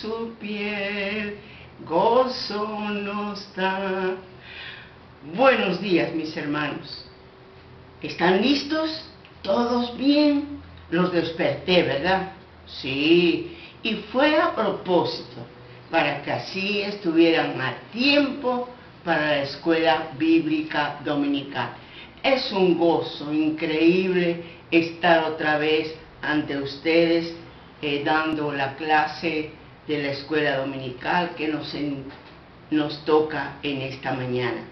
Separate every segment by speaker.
Speaker 1: su piel, gozo nos da. Buenos días, mis hermanos. ¿Están listos? ¿Todos bien? Los desperté, ¿verdad? Sí, y fue a propósito, para que así estuvieran a tiempo para la escuela bíblica dominical. Es un gozo increíble estar otra vez ante ustedes dando la clase de la escuela dominical que nos toca en esta mañana.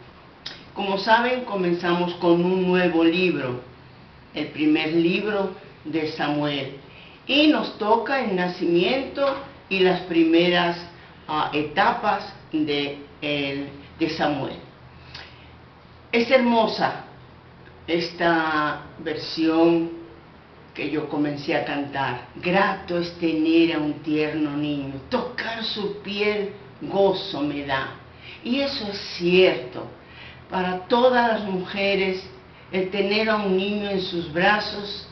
Speaker 1: Como saben, comenzamos con un nuevo libro, el primer libro de Samuel, y nos toca el nacimiento y las primeras etapas de Samuel. Es hermosa esta versión que yo comencé a cantar. Grato es tener a un tierno niño, tocar su piel gozo me da. Y eso es cierto. Para todas las mujeres, el tener a un niño en sus brazos,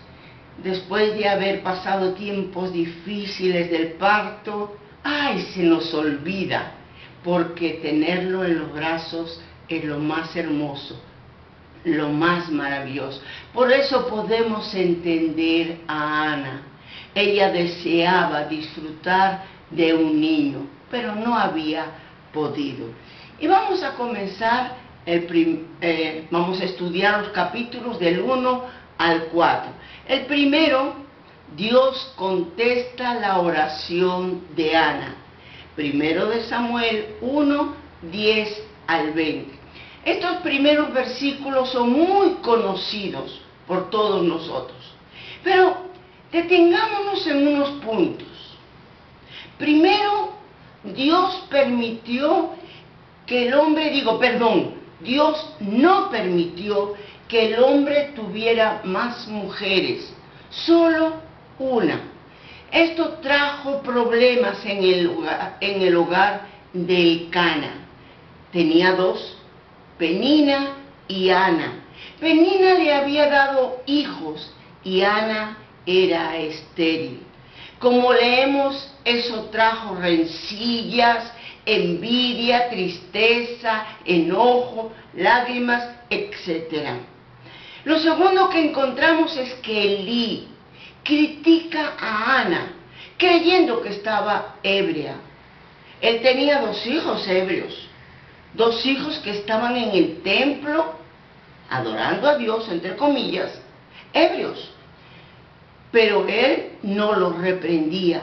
Speaker 1: después de haber pasado tiempos difíciles del parto, ¡ay! Se nos olvida, porque tenerlo en los brazos es lo más hermoso, lo más maravilloso. Por eso podemos entender a Ana. Ella deseaba disfrutar de un niño, pero no había podido. Y vamos a comenzar, vamos a estudiar los capítulos del 1 al 4. El primero, Dios contesta la oración de Ana. Primero de Samuel 1, 10 al 20. Estos primeros versículos son muy conocidos por todos nosotros. Pero detengámonos en unos puntos. Primero, Dios permitió que el hombre, Dios no permitió que el hombre tuviera más mujeres, solo una. Esto trajo problemas en el hogar de Elcana. Tenía dos, Penina y Ana. Penina le había dado hijos y Ana era estéril. Como leemos, eso trajo rencillas, envidia, tristeza, enojo, lágrimas, etc. Lo segundo que encontramos es que Elí critica a Ana, creyendo que estaba ebria. Él tenía dos hijos ebrios, dos hijos que estaban en el templo, adorando a Dios, entre comillas, ebrios. Pero él no los reprendía.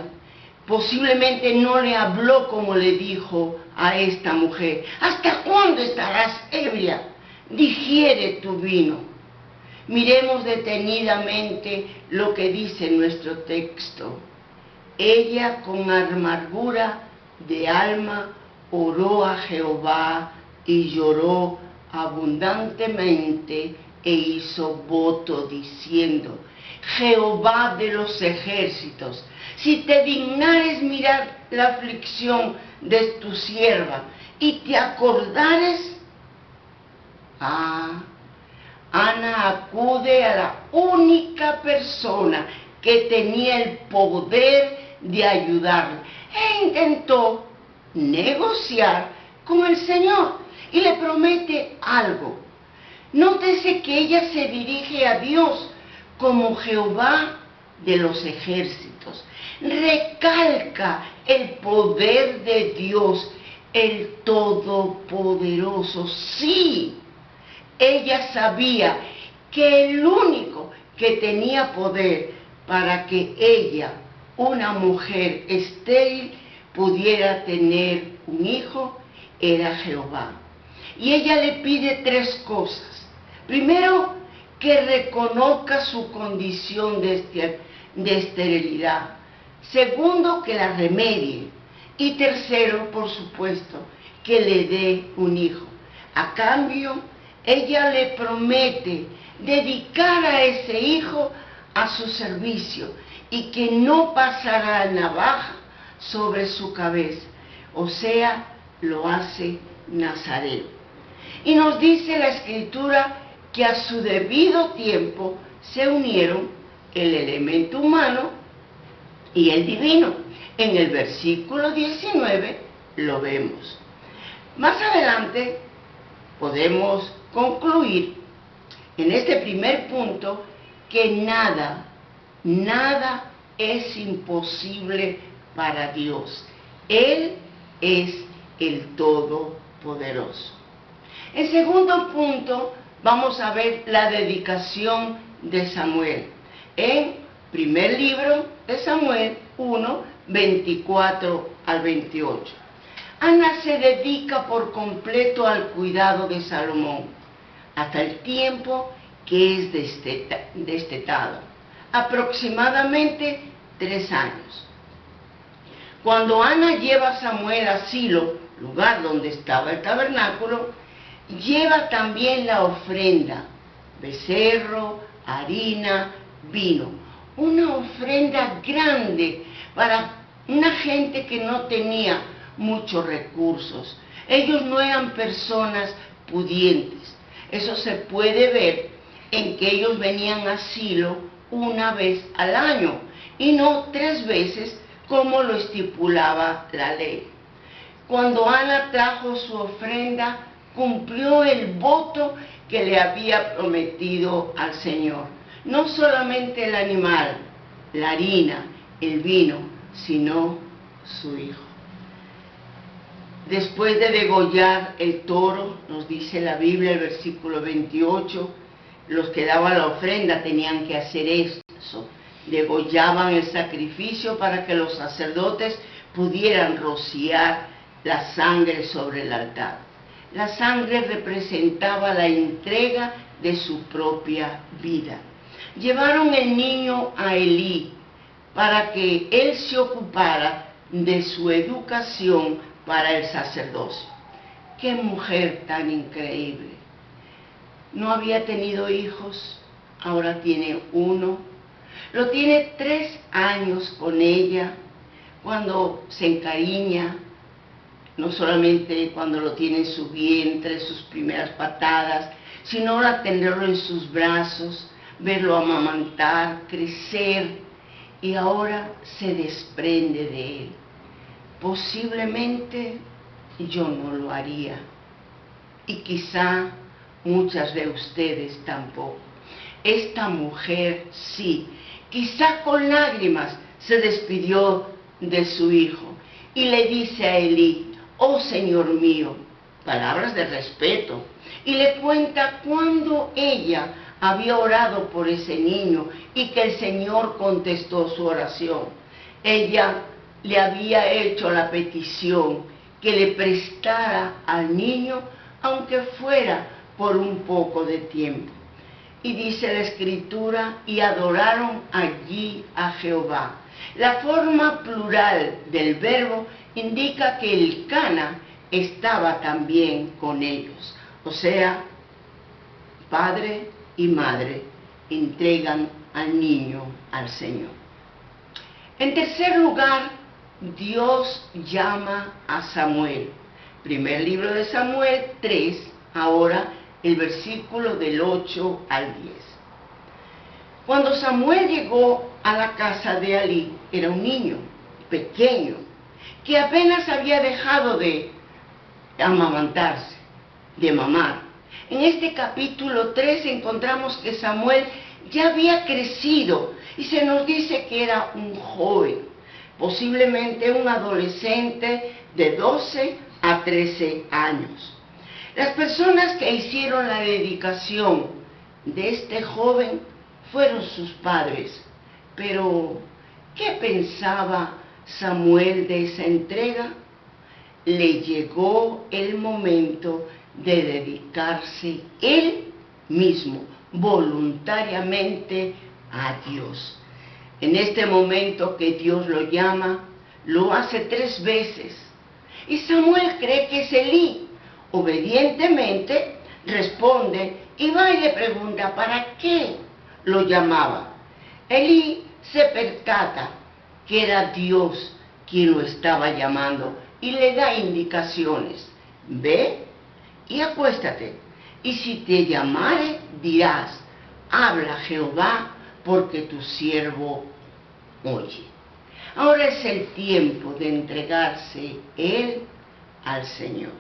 Speaker 1: Posiblemente no le habló como le dijo a esta mujer. ¿Hasta cuándo estarás ebria? Digiere tu vino. Miremos detenidamente lo que dice nuestro texto. Ella con amargura de alma oró a Jehová y lloró abundantemente e hizo voto diciendo: Jehová de los ejércitos, si te dignares mirar la aflicción de tu sierva y te acordares. Ana acude a la única persona que tenía el poder de ayudarla e intentó negociar con el Señor y le promete algo. Nótese que ella se dirige a Dios como Jehová de los ejércitos. Recalca el poder de Dios, el Todopoderoso. Sí, ella sabía que el único que tenía poder para que ella, una mujer estéril, pudiera tener un hijo, era Jehová. Y ella le pide tres cosas. Primero, que reconozca su condición de esterilidad. Segundo, que la remedie. Y tercero, por supuesto, que le dé un hijo. A cambio, ella le promete dedicar a ese hijo a su servicio y que no pasará navaja sobre su cabeza. O sea, lo hace Nazareo. Y nos dice la Escritura que a su debido tiempo se unieron el elemento humano y el divino. En el versículo 19 lo vemos. Más adelante podemos concluir en este primer punto que nada es imposible para Dios. Él es el Todopoderoso. En segundo punto, vamos a ver la dedicación de Samuel. En primer libro de Samuel 1, 24 al 28. Ana se dedica por completo al cuidado de Salomón, hasta el tiempo que es destetado, aproximadamente 3 años. Cuando Ana lleva a Samuel a Silo, lugar donde estaba el tabernáculo, lleva también la ofrenda, becerro, harina, vino, una ofrenda grande para una gente que no tenía muchos recursos. Ellos no eran personas pudientes. Eso se puede ver en que ellos venían a Silo una vez al año y no 3 veces como lo estipulaba la ley. Cuando Ana trajo su ofrenda, cumplió el voto que le había prometido al Señor. No solamente el animal, la harina, el vino, sino su hijo. Después de degollar el toro, nos dice la Biblia, el versículo 28, los que daban la ofrenda tenían que hacer eso. Degollaban el sacrificio para que los sacerdotes pudieran rociar la sangre sobre el altar. La sangre representaba la entrega de su propia vida. Llevaron el niño a Elí para que él se ocupara de su educación para el sacerdocio. ¡Qué mujer tan increíble! No había tenido hijos, ahora tiene uno. Lo tiene 3 años con ella, cuando se encariña, no solamente cuando lo tiene en su vientre, sus primeras patadas, sino ahora tenerlo en sus brazos, verlo amamantar, crecer, y ahora se desprende de él. Posiblemente yo no lo haría, y quizá muchas de ustedes tampoco. Esta mujer sí, quizá con lágrimas se despidió de su hijo y le dice a Elí: oh Señor mío, palabras de respeto, y le cuenta cuando ella había orado por ese niño y que el Señor contestó su oración. Ella le había hecho la petición que le prestara al niño, aunque fuera por un poco de tiempo. Y dice la Escritura: y adoraron allí a Jehová. La forma plural del verbo indica que el Cana estaba también con ellos. O sea, padre y madre entregan al niño al Señor. En tercer lugar, Dios llama a Samuel. Primer libro de Samuel 3, ahora el versículo del 8 al 10. Cuando Samuel llegó a la casa de Elí, era un niño pequeño, que apenas había dejado de amamantarse, de mamar. En este capítulo 3 encontramos que Samuel ya había crecido y se nos dice que era un joven, posiblemente un adolescente de 12 a 13 años. Las personas que hicieron la dedicación de este joven fueron sus padres. Pero, ¿qué pensaba Samuel de esa entrega? Le llegó el momento de dedicarse él mismo, voluntariamente, a Dios. En este momento que Dios lo llama, lo hace 3 veces. Y Samuel cree que es Elí. Obedientemente responde y va y le pregunta ¿para qué lo llamaba? Elí se percata que era Dios quien lo estaba llamando y le da indicaciones. Ve y acuéstate, y si te llamare dirás: habla Jehová, porque tu siervo oye. Ahora es el tiempo de entregarse él al Señor.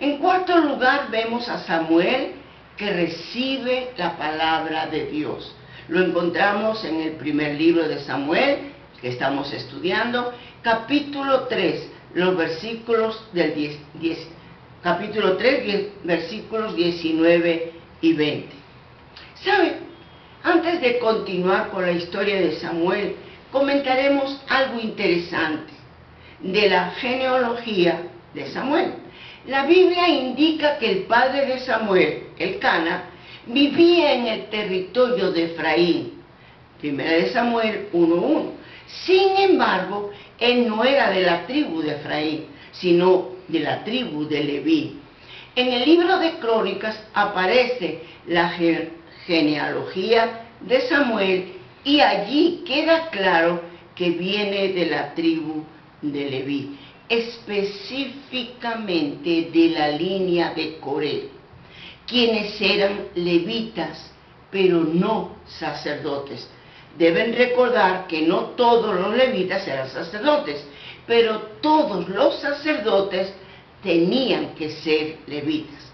Speaker 1: En cuarto lugar, vemos a Samuel que recibe la palabra de Dios. Lo encontramos en el primer libro de Samuel, que estamos estudiando, capítulo 3, los versículos del capítulo 3, versículos 19 y 20. ¿Sabe? Antes de continuar con la historia de Samuel, comentaremos algo interesante de la genealogía de Samuel. La Biblia indica que el padre de Samuel, Elcana, vivía en el territorio de Efraín. Primera de Samuel 1:1. Sin embargo, él no era de la tribu de Efraín, sino de la tribu de Leví. En el libro de Crónicas aparece la genealogía de Samuel y allí queda claro que viene de la tribu de Leví, específicamente de la línea de Coré, quienes eran levitas, pero no sacerdotes. Deben recordar que no todos los levitas eran sacerdotes, pero todos los sacerdotes tenían que ser levitas.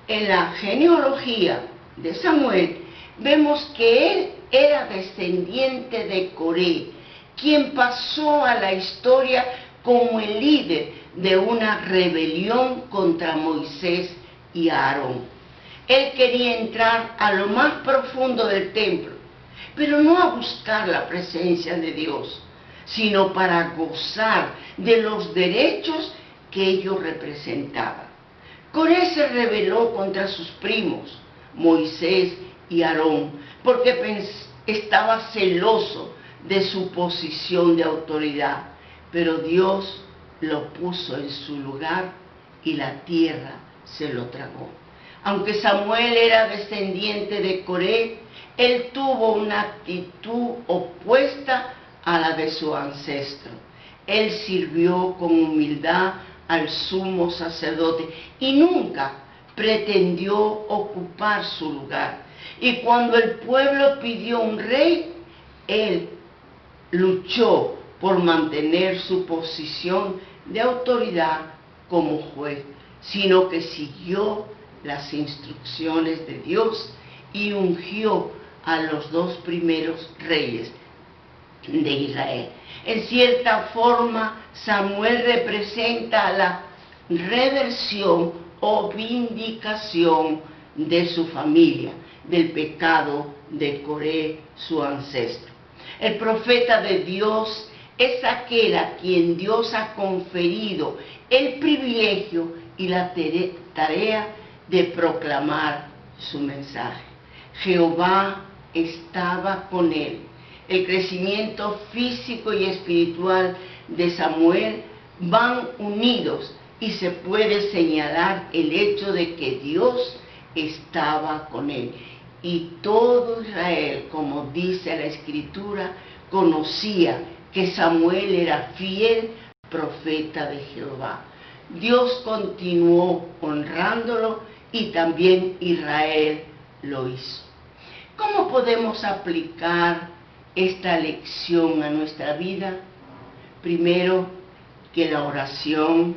Speaker 1: En la genealogía de Samuel vemos que él era descendiente de Coré, quien pasó a la historia como el líder de una rebelión contra Moisés y Aarón. Él quería entrar a lo más profundo del templo, pero no a buscar la presencia de Dios, sino para gozar de los derechos que ellos representaban. Coré se rebeló contra sus primos, Moisés y Aarón, porque estaba celoso de su posición de autoridad, pero Dios lo puso en su lugar y la tierra se lo tragó. Aunque Samuel era descendiente de Coré, él tuvo una actitud opuesta a la de su ancestro. Él sirvió con humildad al sumo sacerdote y nunca pretendió ocupar su lugar. Y cuando el pueblo pidió un rey, él luchó por mantener su posición de autoridad como juez, sino que siguió las instrucciones de Dios y ungió a los dos primeros reyes de Israel. En cierta forma, Samuel representa la reversión o vindicación de su familia, del pecado de Coré, su ancestro. El profeta de Dios es aquel a quien Dios ha conferido el privilegio y la tarea de proclamar su mensaje. Jehová estaba con él. El crecimiento físico y espiritual de Samuel van unidos y se puede señalar el hecho de que Dios estaba con él. Y todo Israel, como dice la Escritura, conocía que Samuel era fiel profeta de Jehová. Dios continuó honrándolo y también Israel lo hizo. ¿Cómo podemos aplicar esta lección a nuestra vida? Primero, que la oración,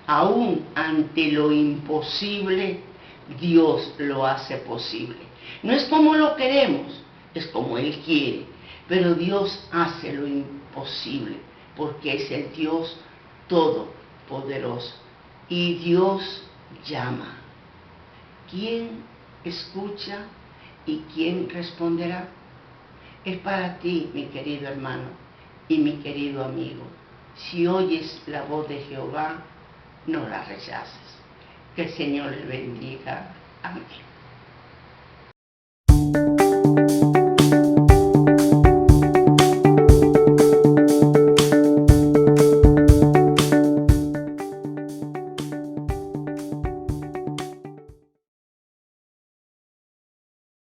Speaker 1: aún ante lo imposible, Dios lo hace posible. No es como lo queremos, es como Él quiere, pero Dios hace lo imposible, porque es el Dios todopoderoso. Y Dios llama. ¿Quién escucha y quién responderá? Es para ti, mi querido hermano y mi querido amigo. Si oyes la voz de Jehová, no la rechaces. Que el Señor le bendiga. Amén.